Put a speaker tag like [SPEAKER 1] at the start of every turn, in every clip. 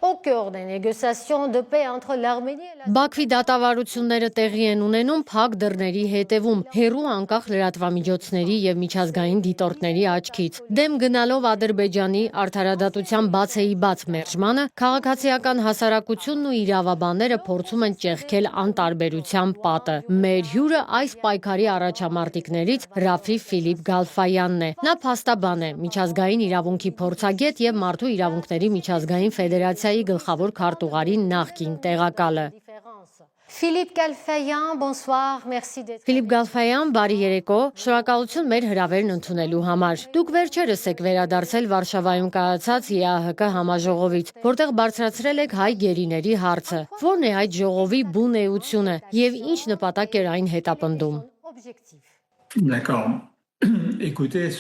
[SPEAKER 1] au cœur des négociations de paix entre l'Arménie et la
[SPEAKER 2] Բաքվի դատավարությունները տեղի են ունենում փակ դռների հետևում, հերու անկախ լրատվամիջոցների եւ միջազգային դիտորդների աչքից։ Դեմ գնալով Ադրբեջանի արդարադատության բացեի բաց մերժմանը, քաղաքացիական հասարակությունն ու իրավաբանները փորձում են ճեղքել անտարբերության պատը։ Մեր հյուրը այս պայքարի առաջամարտիկներից Ռաֆի Ֆիլիպ Գալֆայանն է։ Նա փաստաբան է, միջազգային իրավունքի փորձագետ եւ Մարդու իրավունքների միջազգային ֆեդերացիայի գլխավոր քարտուղարի նախկին տեղակալը։
[SPEAKER 1] Philippe Galfayan, bonsoir, merci d'être.
[SPEAKER 2] Ֆիլիպ Գալֆայան, բարի երեկո, շնորհակալություն մեր հրավերն ընդունելու համար։ Դուք վերջերս եք վերադարձել Վարշավայում կայացած ԵԱՀԿ համաժողովից, որտեղ բարձրացրել եք հայ գերիների հարցը։ Ո՞րն է այդ ժողովի բուն էությունը եւ ինչ նպատակ էր այն հետապնդում։
[SPEAKER 1] Objectif.
[SPEAKER 3] D'accord. Écoutez,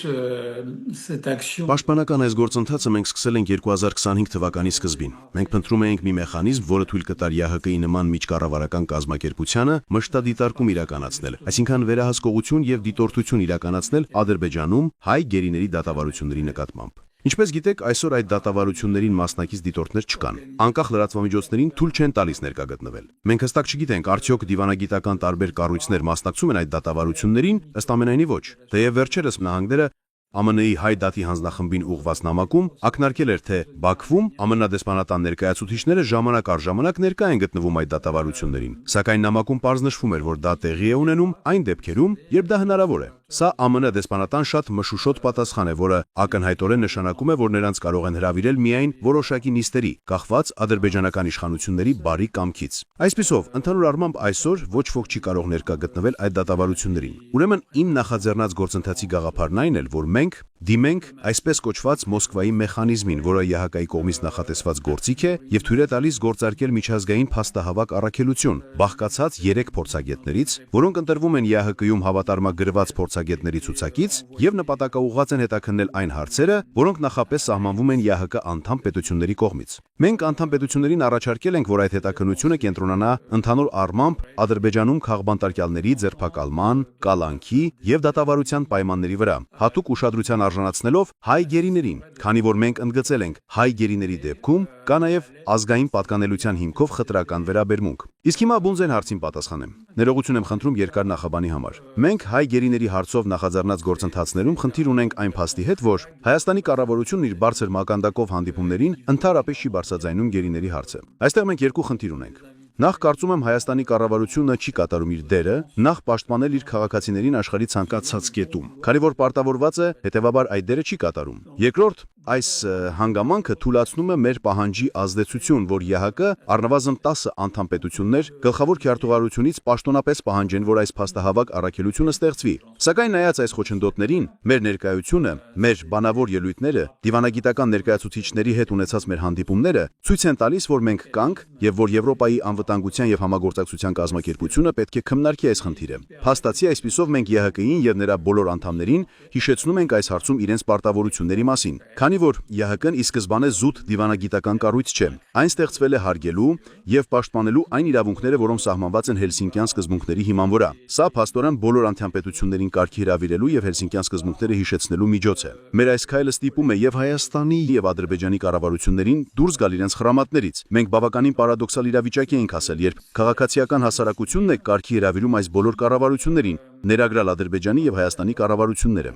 [SPEAKER 3] cette action.
[SPEAKER 4] Պաշտպանական այս գործընթացը մենք սկսել ենք 2025 թվականի սկզբին։ Մենք փնտրում էինք մի մեխանիզմ, որը թույլ կտար ՀՀԿ-ի նման միջկառավարական կազմակերպությանը մշտադիտարկում իրականացնել, այսինքն վերահսկողություն եւ դիտորդություն իրականացնել Ադրբեջանում հայ գերիների դատավարությունների նկատմամբ։ Ինչպես գիտեք, այսօր այդ դատավարություններին մասնակից դիտորդներ չկան։ Անկախ լրատվամիջոցներին թույլ չեն տալիս ներկա գտնվել։ Մենք հստակ չգիտենք, արդյոք դիվանագիտական տարբեր կառույցներ մասնակցում են այդ դատավարություններին, ըստ ամենայնի ոչ։ Թեև վերջերս նահանգները ԱՄՆ-ի հայ դատի հանձնախմբին ուղղված նամակում ակնարկել էր, թե Բաքվում ԱՄՆ դեսպանատան ներկայացուցիչները ժամանակ առ ժամանակ ներկա են գտնվում այդ դատավարություններին։ Սակայն նամակում պարզ նշվում էր, որ դա տեղի է ունենում այն դեպքերում, երբ դա հնարավոր է։ Սա ԱՄՆ դեսպանատան շատ մշուշոտ պատասխան է, որը ակնհայտորեն նշանակում է, որ նրանց կարող են հրավիրել միայն որոշակի նիստերի, կախված ադրբեջանական իշխանությունների բարի կամքից։ Այսպիսով, ընդհանուր առմամբ այսօր ոչ ոք չի կարող ներկա գտնվել այդ դատավարություններին։ Ուրեմն իմ նախաձեռնած գործընթացի գաղափարն այն էր, որ մենք դիմենք այսպես կոչված Մոսկվայի մեխանիզմին, որը ՀՀԿ-ի կողմից նախատեսված գործիք է եւ թույլ է տալիս գործարկել միջազգային փաստահավաք առաքելություն, բաղկացած 3 փորձագետներից, որոնք ընտրվում են ՀՀԿ-ում հավատարմագրված փորձագետների ցուցակից եւ նպատակաուղղված են հետաքննել այն հարցերը, որոնք նախապես սահմանվում են ՀՀԿ անդամ պետությունների կողմից։ Մենք անդամ պետություններին առաջարկել ենք, որ այդ հետաքննությունը կենտրոնանա ընդհանուր առմամբ Ադրբեջանում քաղբանտարկյալների ձերբակալման, կալանքի եւ դատավարության պայմանների վրա, հատուկ ուշադրության արժանացնելով հայ գերիներին, քանի որ մենք ընդգծել ենք հայ գերիների դեպքում կա նաև ազգային պատկանելության հիմքով խտրական վերաբերմունք։ Իսկ հիմա բունձեն հարցին պատասխանեմ։ Ներողություն եմ խնդրում երկար նախաբանի համար։ Մենք հայ գերիների հարցով նախաձեռնած գործընթացներում խնդիր ունենք այն փաստի հետ, որ Հայաստանի կառավարությունն իր բարձր մակարդակով հանդիպումներին ընդհանրապես չի բարձրաձայնում գերիների հարցը։ Այստեղ մենք երկու խնդիր ունենք։ Նախ կարծում եմ Հայաստանի կառավարությունը չի կատարում իր դերը, նախ պաշտպանել իր քաղաքացիներին աշխարհի ցանկացած կետում, քանի որ պարտավորված է, հետևաբար այդ դերը չի կատարում։ Երկրորդ, այս հանգամանքը թույլատնում է մեր պահանջի ազդեցություն, որ ՀՀԿ առնվազն 10 անդամ պետություններ գլխավոր քարտուղարությունից պաշտոնապես պահանջեն, որ այս փաստահավաք առաքելությունը ստեղծվի։ Սակայն նայած այս խոչընդոտներին, մեր ներկայությունը, մեր բանավոր ելույթները, դիվանագիտական ներկայացուցիչների հետ ունեցած մեր հանդիպումները ցույց են տալիս, որ մենք կանք եւ որ Եվրոպայի անվտանգության եւ համագործակցության կազմակերպությունը պետք է քննարկի այս խնդիրը։ Փաստացի այսպիսով մենք ՀՀԿ-ին եւ նրա բոլոր անդամներին հիշեցնում ենք այս հարցում իրենց պարտավորությունների մասին, քանի որ ՀՀԿ-ն ի սկզբանե զուտ դիվանագիտական կառույց չէ։ Այն ստեղծվել է հարգելու եւ պաշտպանելու այն իրավունքները, որոնք սահմանված են Հելսինկյան սկզբունքների հիման վրա։ Սա փաստորեն բոլոր անդամ պետություններին կարգի հրավիրելու եւ Հելսինկյան սկզբունքները հիշեցնելու միջոց է։ Մեր այս քայլը ստիպում է եւ Հայաստանի եւ Ադրբեջանի կառավարություններին դուրս գալ իրենց խրամատներից։ Մենք բավականին պարադոքսալ իրավիճակի ենք հասել, երբ քաղաքացիական հասարակությունն է կարգի հրավիրում այս բոլոր կառավարություններին, ներառյալ Ադրբեջանի եւ Հայաստանի կառավարությունները։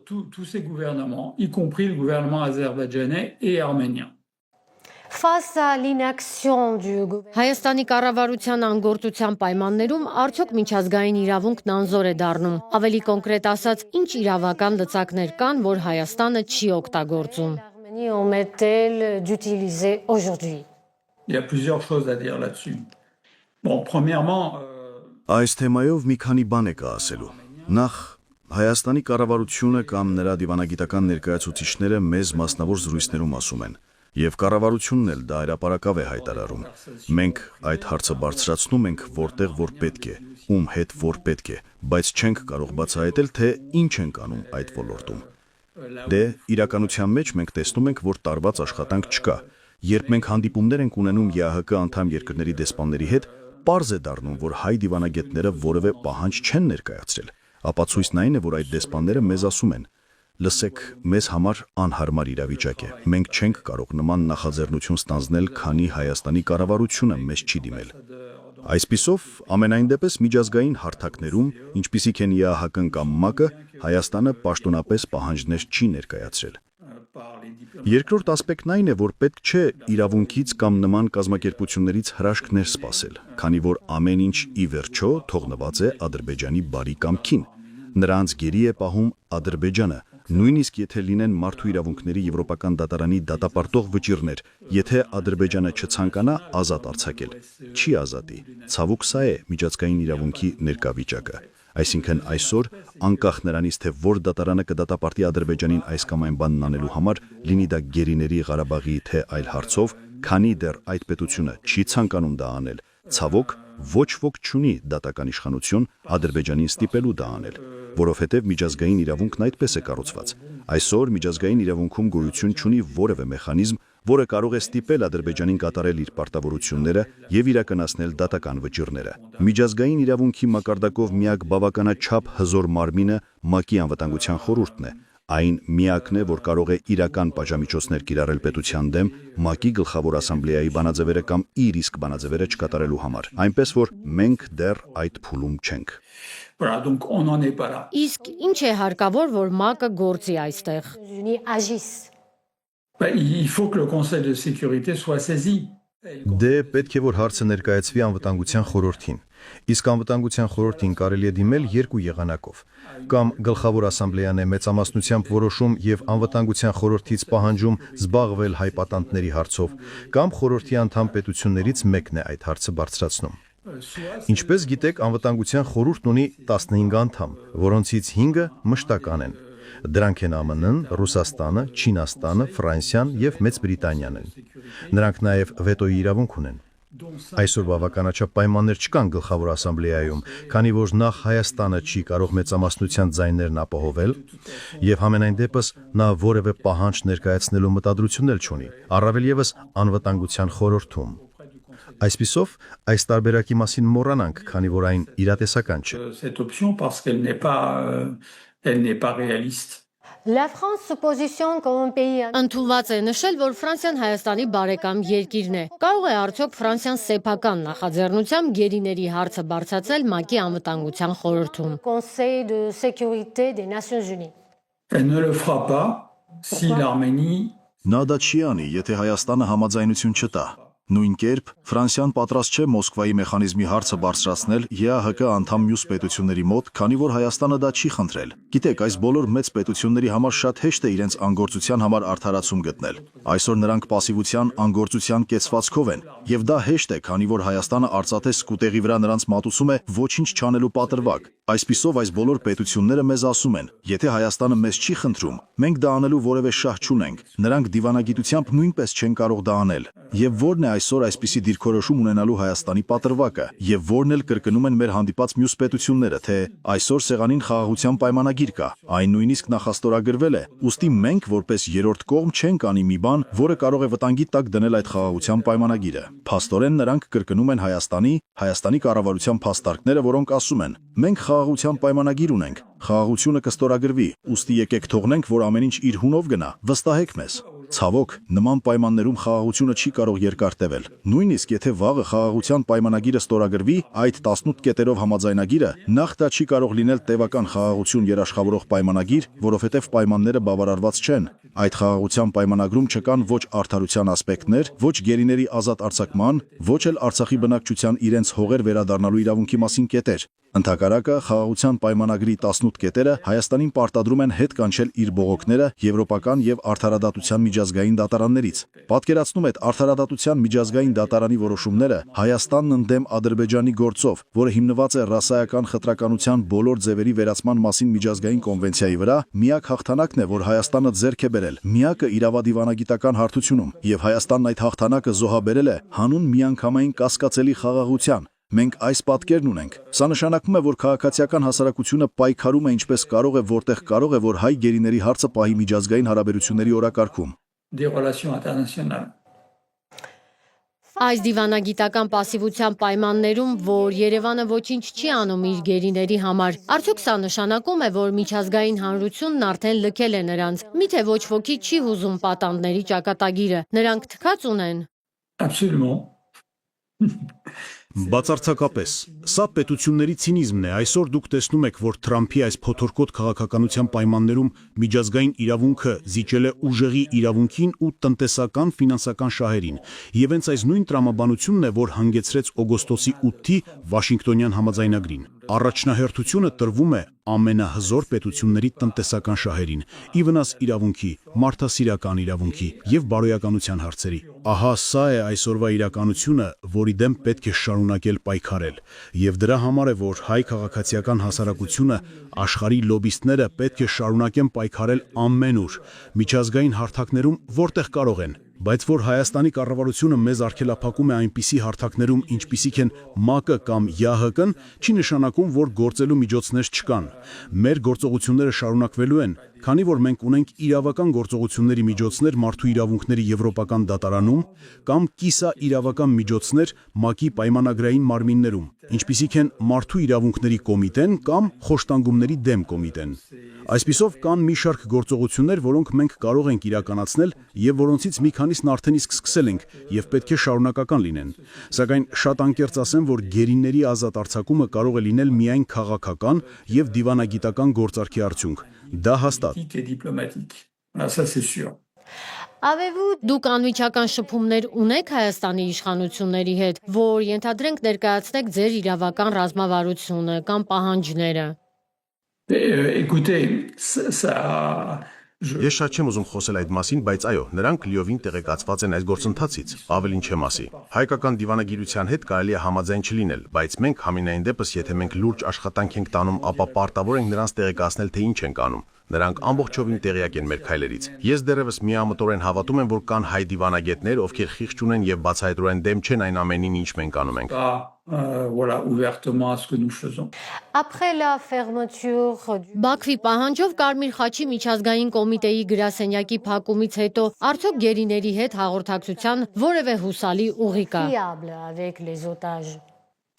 [SPEAKER 3] Tous ces gouvernements, y compris le gouvernement azerbaïdjanais et arménien.
[SPEAKER 1] Face à l'inaction du gouvernement.
[SPEAKER 2] Հայաստանի կառավարության անգործության պայմաններում արդյոք միջազգային իրավունքն անզոր է դառնում։ Ավելի կոնկրետ ասած, ինչ իրավական լծակներ կան, որ Հայաստանը չի օգտագործում։
[SPEAKER 1] L'Arménie omet-elle d'utiliser aujourd'hui?
[SPEAKER 3] Il y a plusieurs choses à dire là-dessus. Bon, premièrement,
[SPEAKER 4] Այս թեմայով մի քանի բան է կա ասելու։ Նախ Հայաստանի կառավարությունը կամ նրա դիվանագիտական ներկայացուցիչները մեզ մասնավոր զրույցներում ասում են, եւ կառավարությունն էլ դա հրապարակավ է հայտարարում։ Մենք այդ հարցը բարձրացնում ենք, որտեղ որ պետք է, ում հետ որ պետք է, բայց չենք կարող բացահայտել, թե ինչ ենք անում այդ ոլորտում։ Դե իրականության մեջ մենք տեսնում ենք, որ տարված աշխատանք չկա։ Երբ մենք հանդիպումներ ենք ունենում ՀՀԿ անդամ երկրների դեսպանների հետ, պարզ է դառնում, որ հայ դիվանագետները որևէ պահանջ չեն ներկայացրել։ Ապացույցն այն է, որ այդ դեսպանները մեզ ասում են. Լսեք, մեզ համար անհարմար իրավիճակ է։ Մենք չենք կարող նման նախաձեռնություն ստանձնել, քանի Հայաստանի կառավարությունը մեզ չի դիմել։ Այսպիսով, ամենայն դեպս միջազգային հարթակներում, ինչպիսիք են ԵԱՀԿ-ն կամ ՄԱԿ-ը, Հայաստանը պաշտոնապես պահանջներ չի ներկայացրել։ Երկրորդ ասպեկտն այն է, որ պետք չէ իրավունքից կամ նման կազմակերպություններից հրաշքներ սպասել, քանի որ ամեն ինչ ի վերջո թողնված է Ադրբեջանի բարի կամքին։ Նրանց գերի է պահում Ադրբեջանը, նույնիսկ եթե լինեն մարդու իրավունքների Եվրոպական դատարանի դատապարտող վճիռներ, եթե Ադրբեջանը չցանկանա ազատ արձակել, չի ազատի։ Ցավոք սա է միջազգային իրավունքի ներկա վիճակը։ Այսինքն այսօր, անկախ նրանից, թե որ դատարանը կդատապարտի Ադրբեջանին այս կամ այն բանն անելու համար, լինի դա Գերիների Ղարաբաղի թե այլ հարցով, քանի դեռ այդ պետությունը չի ցանկանում դա անել, ցավոք, ոչ ոք չունի դատական իշխանություն Ադրբեջանին ստիպելու դա անել, որովհետև միջազգային իրավունքն այդպես է կառուցված։ Այսօր միջազգային իրավունքում գոյություն չունի որևէ մեխանիզմ, որը կարող է ստիպել Ադրբեջանին կատարել իր պարտավորությունները եւ իրականացնել դատական վճիռները։ Միջազգային իրավունքի մակարդակով միակ բավականաչափ հզոր մարմինը ՄԱԿ-ի անվտանգության խորհուրդն է։ Այն միակն է, որ կարող է իրական պատժամիջոցներ կիրառել պետության դեմ ՄԱԿ-ի գլխավոր ասամբլեայի բանաձևերը կամ իր իսկ բանաձևերը չկատարելու համար, այնպես որ մենք դեռ այդ փուլում չենք։
[SPEAKER 3] Voilà, donc on n'en est pas là.
[SPEAKER 2] Իսկ ինչ է հարկավոր, որ ՄԱԿ-ը գործի այստեղ։
[SPEAKER 1] Les États-Unis agissent.
[SPEAKER 3] Il faut que le Conseil de sécurité soit saisi.
[SPEAKER 5] Դե պետք է որ հարցը ներկայացվի անվտանգության խորհրդին։ Իսկ անվտանգության խորհրդին կարելի է դիմել երկու եղանակով։ Կամ գլխավոր ասամբլեան է մեծամասնությամբ որոշում եւ անվտանգության խորհրդից պահանջում զբաղվել հայ պատանդների հարցով, կամ խորհրդի անդամ պետություններից մեկն է այդ հարցը բարձրացնում։ Ինչպես գիտեք, անվտանգության խորհուրդն ունի 15 անդամ, որոնցից 5-ը մշտական են։ Դրանք են ԱՄՆ-ն, Ռուսաստանը, Չինաստանը, Ֆրանսիան եւ Մեծ Բրիտանիան են։ Նրանք նաեւ վետոյի իրավունք ունեն։ Այսօր բավականաչափ պայմաններ չկան գլխավոր ասամբլեայում, քանի որ նախ Հայաստանը չի կարող մեծամասնության ձայներն ապահովել, եւ համենայն դեպս նա որևէ պահանջ ներկայացնելու մտադրություն էլ չունի, առավել եւս անվտանգության խորհրդում։ Այսպիսով, այս տարբերակի մասին մոռանանք, քանի որ այն իրատեսական չէ։
[SPEAKER 3] Cette option parce elle n'est pas réaliste.
[SPEAKER 1] La France se positionne comme un pays.
[SPEAKER 2] Ընդունված է նշել, որ Ֆրանսիան Հայաստանի բարեկամ երկիրն է։ Կարող է արդյոք Ֆրանսիան սեփական նախաձեռնությամբ գերիների հարցը բարձրացնել ՄԱԿ-ի անվտանգության խորհրդում։
[SPEAKER 1] Conseil de sécurité des Nations Unies.
[SPEAKER 3] Elle ne le fera pas si l'Arménie
[SPEAKER 5] Նա դա չի անի, եթե Հայաստանը համաձայնություն չտա։ Նույն կերպ Ֆրանսիան պատրաստ չէ Մոսկվայի մեխանիզմի հարցը բարձրացնել ԵԱՀԿ անդամ մյուս պետությունների մոտ, քանի որ Հայաստանը դա չի խնդրել։ Գիտեք, այս բոլոր մեծ պետությունների համար շատ հեշտ է իրենց անգործության համար արդարացում գտնել։ Այսօր նրանք пассивության, անգործության կեցվածքով են, եւ դա հեշտ է, քանի որ Հայաստանը արծաթե սկուտեղի վրա նրանց մատուցում է ոչինչ չանելու պատրվակ։ Այսպիսով այս բոլոր պետությունները մեզ ասում են, եթե Հայաստանը մեզ չի խնդրում, մենք դա անելու որևէ շահ չունենք։ Նրանք դիվանագիտությամբ նույնպես չեն կարող դա անել։ Եվ որն է այսօր այսպիսի դիրքորոշում ունենալու Հայաստանի պատրվակը, եւ որն էլ կրկնում են մեր հանդիպած մյուս պետությունները, թե այսօր սեղանին խաղաղության պայմանագիր կա, այն նույնիսկ նախաստորագրվել է, ուստի մենք որպես երրորդ կողմ չենք անի մի բան, որը կարող է վտանգի տակ դնել այդ խաղաղության պայմանագիրը։ Փաստորեն նրանք կրկնում են Հայաստանի կառավարության փաստարկները, որոնք ասում են. մենք խաղաղության պայմանագիր ունենք, խաղաղությունը կստորագրվի, ուստի եկեք թողնենք, որ ամեն ինչ իր հունով գնա, վստահեք մեզ։ Ցավոք, նման պայմաններում խաղաղությունը չի կարող երկար տևել։ Նույնիսկ եթե վաղը խաղաղության պայմանագիրը ստորագրվի, այդ 18 կետերով համաձայնագիրը նախ դա չի կարող լինել տևական խաղաղություն երաշխավորող պայմանագիր, որովհետև պայմանները բավարարված չեն։ Այդ խաղաղության պայմանագրում չկան ոչ արդարության ասպեկտներ, ոչ գերիների ազատ արձակման, ոչ էլ Արցախի բնակչության իրենց հողեր վերադառնալու իրավունքի մասին կետեր։ Ընդհակառակը խաղաղության պայմանագրի 18 կետերը Հայաստանին պարտադրում են հետ կանչել իր բողոքները եվրոպական եւ արդարադատության միջազգային դատարաններից։ Պատկերացնում եք արդարադատության միջազգային դատարանի որոշումները Հայաստանն ընդդեմ Ադրբեջանի գործով, որը հիմնված է ռասայական խտրականության բոլոր ձևերի վերացման մասին միջազգային կոնվենցիայի վրա, միակ հաղթանակն է, որ Հայաստանը ձեռք է բերել միակը իրավադիվանագիտական հարթությունում, եւ Հայաստանն այդ հաղթանակը զոհաբերել է հանուն միանգամայն կասկածելի խաղաղության։ Մենք այս պատկերն ունենք։ Սա նշանակում է, որ քաղաքացիական հասարակությունը պայքարում է ինչպես կարող է, որտեղ կարող է, որ հայ գերիների հարցը պահի միջազգային հարաբերությունների օրակարգում։
[SPEAKER 3] des relations internationales.
[SPEAKER 2] Այս դիվանագիտական պասիվության պայմաններում, որ Երևանը ոչինչ չի անում իր գերիների համար, արդյոք սա նշանակում է, որ միջազգային հանրությունն արդեն լքել է նրանց, միթե ոչ ոքի չի հուզում պատանդների ճակատագիրը, նրանք թքած ունեն։
[SPEAKER 3] Absolument.
[SPEAKER 5] Բացարձակապես, սա պետությունների ցինիզմն է։ Այսօր դուք տեսնում եք, որ Թրամփի այս փոթորկոտ քաղաքականության պայմաններում միջազգային իրավունքը զիջել է ուժեղի իրավունքին ու տնտեսական ֆինանսական շահերին։ Եվ հենց այս նույն տրամաբանությունն է, որ հանգեցրեց օգոստոսի 8-ի Վաշինգտոնյան համաձայնագրին։ Առաջնահերթությունը տրվում է ամենահզոր պետությունների տնտեսական շահերին, ի վնաս իրավունքի, մարդասիրական իրավունքի եւ բարոյականության հարցերի։ Ահա սա է այսօրվա իրականությունը, որի դեմ պետք է շարունակել պայքարել, եւ դրա համար է, որ հայ քաղաքացիական հասարակությունը, աշխարհի լոբիստները պետք է շարունակեն պայքարել ամենուր, միջազգային հարթակներում, որտեղ կարող են։ Բայց որ Հայաստանի կառավարությունը մեզ արգելափակում է այնպիսի հարթակներում, ինչպիսիք են ՄԱԿ-ը կամ ՀՀԿ-ն, չի նշանակում, որ գործելու միջոցներ չկան։ Մեր գործողությունները շարունակվելու են, քանի որ մենք ունենք իրավական գործողությունների միջոցներ մարդու իրավունքների եվրոպական դատարանում կամ կիսաիրավական միջոցներ ՄԱԿ-ի պայմանագրային մարմիններում, ինչպիսիք են մարդու իրավունքների կոմիտեն կամ խոշտանգումների դեմ կոմիտեն։ Այսպիսով կան մի շարք գործողություններ, որոնք մենք կարող ենք իրականացնել եւ որոնցից մի քանիսն արդեն իսկ սկսել ենք եւ պետք է շարունակական լինեն։ Սակայն շատ անկեղծ ասեմ, որ գերիների ազատ արձակումը կարող է լինել միայն քաղաքական եւ դիվանագիտական գործարքի արդյունք։ Դա հաստատ։
[SPEAKER 3] Et diplomatique. Ah, ça, c'est sûr.
[SPEAKER 1] Avez-vous
[SPEAKER 2] Դուք անմիջական շփումներ ունեք Հայաստանի իշխանությունների հետ, որ ենթադրենք ներկայացնեք ձեր իրավական ռազմավարությունը կամ պահանջները։
[SPEAKER 3] Écoutez,
[SPEAKER 4] Ես շատ չեմ ուզում խոսել այդ մասին, բայց այո, նրանք լիովին տեղեկացված են այս գործընթացից, ավելին չեմ ասի։ Հայկական դիվանագիտության հետ կարելի է համաձայն չլինել, բայց մենք համենայն դեպս, եթե մենք լուրջ աշխատանք ենք տանում, ապա պարտավոր ենք նրանց տեղեկացնել, թե ինչ ենք անում։ Նրանք ամբողջովին տեղյակ են մեր քայլերից։ Ես դեռևս միամտորեն հավատում եմ, որ կան հայ դիվանագետներ, ովքեր խիղճ ունեն եւ բացահայտորեն դեմ չեն այն ամենին, ինչ մենք անում ենք։
[SPEAKER 3] voilà, ouvertement à ce que nous faisons.
[SPEAKER 1] après la fermeture du
[SPEAKER 2] Բաքվի պահանջով Կարմիր խաչի միջազգային կոմիտեի գրասենյակի փակումից հետո արդյոք գերիների հետ հաղորդակցության որևէ հուսալի ուղի կա։
[SPEAKER 1] fiable avec les otages?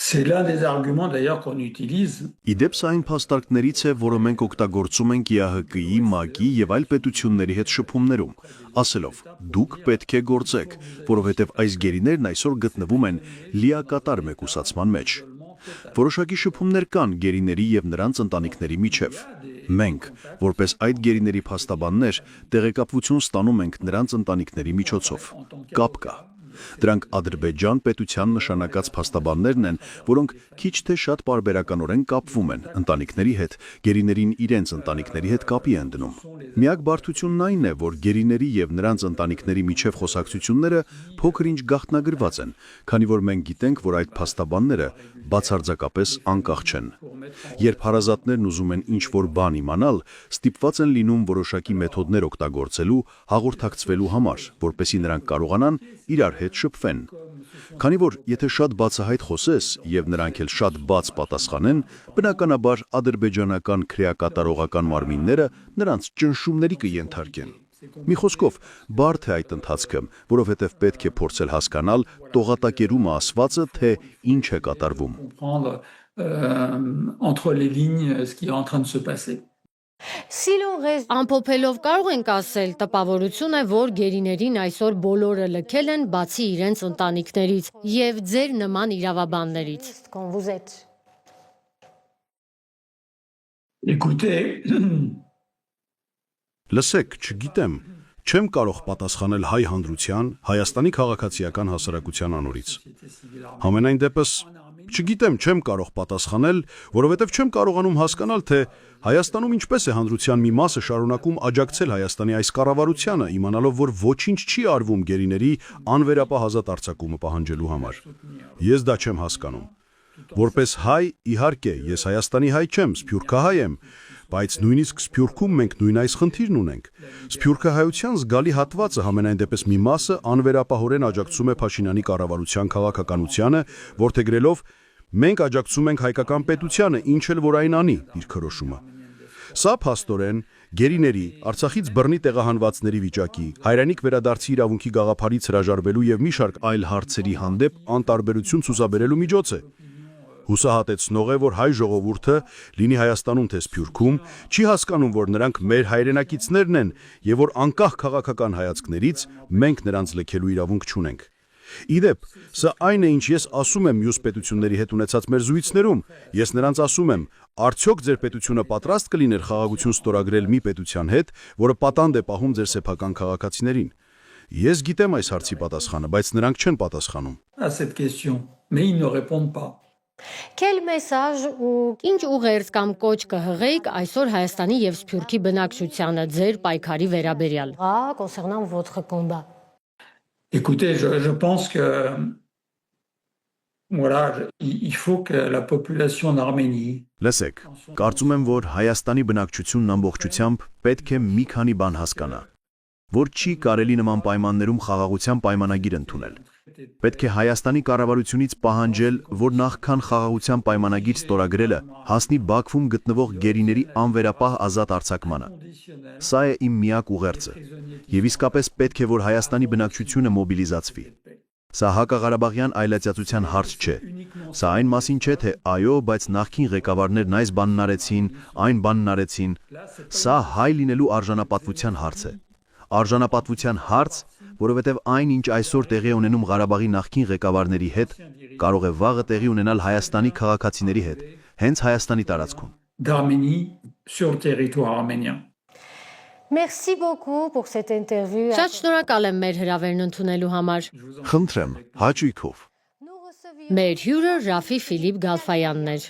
[SPEAKER 3] C'est l'un des arguments d'ailleurs qu'on utilise.
[SPEAKER 4] Իդեպ սա այն փաստարկներից է, որը մենք օգտագործում ենք ԵԱՀԿ-ի, ՄԱԿ-ի եւ այլ պետությունների հետ շփումներում, ասելով. Դուք պետք է գործեք, որովհետեւ այս գերիներն այսօր գտնվում են լիակատար մեկուսացման մեջ։ Որոշակի շփումներ կան գերիների եւ նրանց ընտանիքների միջև։ Մենք, որպես այդ գերիների փաստաբաններ, տեղեկատվություն ստանում ենք նրանց ընտանիքների միջոցով։ Կապ կա։ Դրանք Ադրբեջան պետության նշանակած փաստաբաններն են, որոնք քիչ թե շատ պարբերականորեն կապվում են ընտանիքների հետ, գերիներին իրենց ընտանիքների հետ կապի են դնում։ Միակ բարդությունն այն է, որ գերիների եւ նրանց ընտանիքների միջև խոսակցությունները փոքր-ինչ գաղտնագրված են, քանի որ մենք գիտենք, որ այդ փաստաբանները բացարձակապես անկախ չեն։ Երբ հարազատներն ուզում են ինչ-որ բան իմանալ, ստիպված են լինում որոշակի մեթոդներ օգտագործելու, հաղորդակցվելու համար, որպեսզի նրանք կարողանան իրար հետ շփվեն։ Քանի որ եթե շատ բացահայտ խոսես եւ նրանք էլ շատ բաց պատասխանեն, բնականաբար ադրբեջանական քրեակատարողական մարմինները նրանց ճնշումների կենթարկեն։ Մի խոսքով, բարդ է այդ ընթացքը, որովհետև պետք է փորձել հասկանալ տողատակերումը ասվածը, թե ինչ է կատարվում։
[SPEAKER 3] Comprendre entre les lignes ce qui est en train de se passer.
[SPEAKER 1] Si l'on résume
[SPEAKER 2] Ամփոփելով կարող ենք ասել, տպավորություն է, որ գերիներին այսօր բոլորը լքել են բացի իրենց ընտանիքներից եւ ձեր նման իրավաբաններից։
[SPEAKER 1] quand vous êtes
[SPEAKER 3] Écoutez,
[SPEAKER 4] Լսեք, չգիտեմ, չեմ կարող պատասխանել հայ հանրության, Հայաստանի քաղաքացիական հասարակության անորից։ Համենայն դեպս, չգիտեմ, չեմ կարող պատասխանել, որովհետև չեմ կարողանում հասկանալ, թե Հայաստանում ինչպես է հանրության մի մասը շարունակում աջակցել Հայաստանի այս կառավարությանը, իմանալով, որ ոչինչ չի արվում գերիների անվերապահ ազատ արձակումը պահանջելու համար։ Ես դա չեմ հասկանում։ Որպես հայ, իհարկե, ես Հայաստանի հայ չեմ, սփյուռքահայ եմ, բայց նույնիսկ Սփյուռքում մենք նույն այս խնդիրն ունենք։ Սփյուռքահայության զգալի հատվածը համենայն դեպս մի մասը անվերապահորեն աջակցում է Փաշինյանի կառավարության քաղաքականությանը, որդեգրելով մենք աջակցում ենք հայկական պետությանը, ինչ էլ որ այն անի, իր քրոշումը։ Սա փաստորեն գերիների, Արցախից բռնի տեղահանվածների վիճակի, հայրենիք վերադարձի իրավունքի գաղափարից հրաժարվելու եւ մի շարք այլ հարցերի հանդեպ անտարբերություն ցուցաբերելու միջոց է։ Հուսահատեցնող է, որ հայ ժողովուրդը, լինի Հայաստանում թե Սփյուռքում, չի հասկանում, որ նրանք մեր հայրենակիցներն են եւ որ անկախ քաղաքական հայացքներից մենք նրանց լքելու իրավունք չունենք։ Իդեպ, սա այն է, ինչ ես ասում եմ մյուս պետությունների հետ ունեցած մեր զրույցներում։ Ես նրանց ասում եմ, արդյոք ձեր պետությունը պատրաստ կլիներ խաղաղություն ստորագրել մի պետության հետ, որը պատանդ է պահում ձեր սեփական քաղաքացիներին։ Ես գիտեմ այս հարցի պատասխանը, բայց նրանք չեն պատասխանում։
[SPEAKER 3] À cette question, mais ils ne répondent pas.
[SPEAKER 1] Quel message ou
[SPEAKER 2] Ինչ ուղերձ կամ կոչ կհղեիք այսօր Հայաստանի եւ Սփյուռքի բնակչությանը ձեր պայքարի վերաբերյալ։
[SPEAKER 1] concernant votre combat?
[SPEAKER 3] Écoutez, je pense que voilà, il faut que la population d'Arménie
[SPEAKER 4] Լսեք, կարծում եմ, որ Հայաստանի բնակչությունն ամբողջությամբ պետք է մի քանի բան հասկանա, որ չի կարելի նման պայմաններում խաղաղության պայմանագիր ընդունել։ Պետք է Հայաստանի կառավարությունից պահանջել, որ նախքան խաղաղության պայմանագիր ստորագրելը հասնի Բաքվում գտնվող գերիների անվերապահ ազատ արձակմանը։ Սա է իմ միակ ուղերձը, եւ իսկապես պետք է, որ Հայաստանի բնակչությունը մոբիլիզացվի։ Սա հակաղարաբաղյան այլացիացության հարց չէ։ Սա այն մասին չէ, թե այո, բայց նախքին ղեկավարներն այս բանն արեցին, այն բանն արեցին։ Սա հայ լինելու արժանապատվության հարց է։ Արժանապատվության հարց, որովհետև այն, ինչ այսօր տեղի է ունենում Ղարաբաղի նախքին ղեկավարների հետ, կարող է վաղը տեղի ունենալ Հայաստանի քաղաքացիների հետ, հենց Հայաստանի տարածքում։
[SPEAKER 3] d'Arménie sur le territoire arménien.
[SPEAKER 1] Merci beaucoup pour cette interview.
[SPEAKER 2] Շատ շնորհակալ եմ մեր հրավերն ընդունելու համար։
[SPEAKER 5] Խնդրեմ, հաճույքով։
[SPEAKER 1] Nous recevions
[SPEAKER 2] Մեր հյուրը Ռաֆի Ֆիլիպ Գալֆայանն էր։